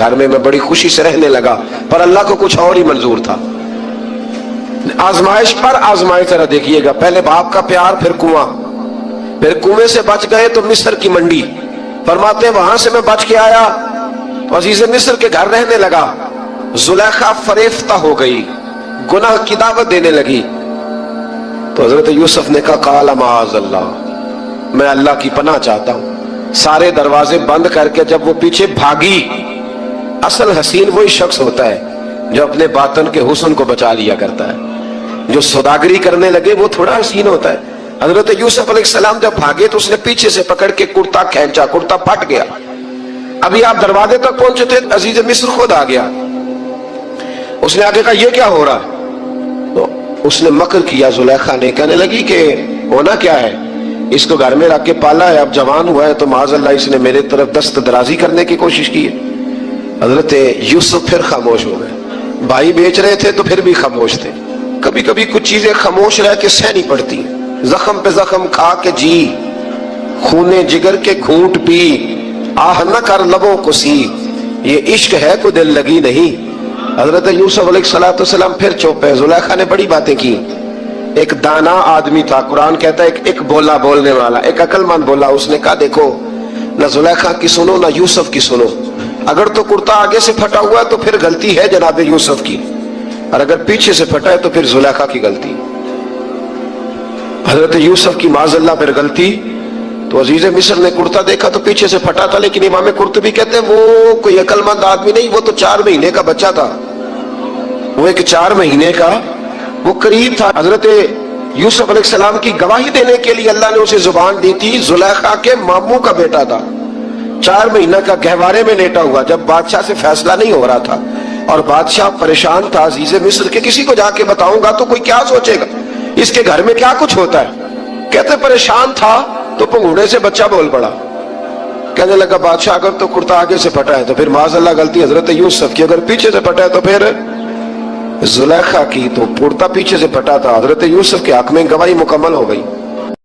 घर में मैं बड़ी खुशी से रहने लगा, पर अल्लाह को कुछ और ही मंजूर था। आजमाइश पर आजमाइश जरा देखिएगा, पहले बाप का प्यार, फिर कुआं, फिर कुएं से बच गए तो मिस्र की मंडी। फरमाते वहां से मैं बच के आया तो अजीज मिस्र के घर रहने लगा। जुलेखा फरेफ्ता हो गई, गुनाह की दावत देने लगी। तो हजरत यूसुफ ने कहा काला माअज़ल्लाह, मैं अल्लाह की पनाह चाहता हूं। सारे दरवाजे बंद करके जब वो पीछे भागी, असल हसीन वही शख्स होता है जो अपने बातन के हुस्न को बचा लिया करता है। जो सौदागरी करने लगे वो थोड़ा हसीन होता है। हजरत यूसुफ अलैहिस्सलाम जब भागे तो उसने पीछे से पकड़ के कुर्ता खींचा, कुर्ता फट गया। अभी आप दरवाजे तक पहुंचे थे, अजीज मिस्र खुद आ गया। उसने आगे कहा ये क्या हो रहा? तो उसने मकर किया जुलेखा ने, कहने लगी कि होना क्या है, इसको घर में रख के पाला है, अब जवान हुआ है तो माज़अल्लाह इसने मेरे तरफ दस्त दराजी करने की कोशिश की है। हजरत यूसुफ फिर खामोश हो गए। भाई बेच रहे थे तो फिर भी खामोश थे। कभी कभी कुछ चीजें खामोश रह के सहनी पड़ती हैं। जख्म पे जख्म खा के जी, खूने जिगर के घूंट पी, आह न कर लबों को सी, ये इश्क है को दिल लगी नहीं। हजरत यूसुफ अलैहिस्सलाम फिर चुप है। जुलेखा ने बड़ी बातें की। एक दाना आदमी था, कुरान कहता है एक बोला बोलने वाला, एक अक्लमंद बोला। उसने कहा देखो, न जुलेखा की सुनो न यूसुफ की सुनो। अगर तो कुर्ता आगे से फटा हुआ है तो फिर गलती है जनाब यूसुफ की, और अगर पीछे से फटा है तो फिर जुलेखा की गलती। हजरत यूसुफ की माज़अल्लाह फिर गलती। तो अजीज मिस्र ने कुर्ता देखा तो पीछे से फटा था, लेकिन इमाम कुर्तुबी कहते हैं वो कोई अक्लमंद आदमी नहीं, वो तो 4 महीने का बच्चा था। वो एक 4 महीने का वो करीब था। हजरत यूसुफ अलैहिस्सलाम की गवाही देने के लिए अल्लाह ने उसे जुबान दी थी। जुलेखा के मामू का बेटा था, 4 महीना का गहवारे में लेटा हुआ, जब बादशाह से फैसला नहीं हो रहा था और बादशाह परेशान था अजीज मिस्र के, किसी को जाके बताऊंगा तो कोई क्या सोचेगा, इसके घर में क्या कुछ होता है। कहते परेशान था तो पंगूड़े से बच्चा बोल पड़ा, कहने लगा बादशाह अगर तो कुर्ता आगे से फटा है तो फिर माज़अल्लाह गलती हजरत यूसुफ की, अगर पीछे से फटा है तो फिर जुलेखा की। तो कुर्ता पीछे से फटा था। हजरत यूसुफ के हक में गवाही मुकम्मल हो गई।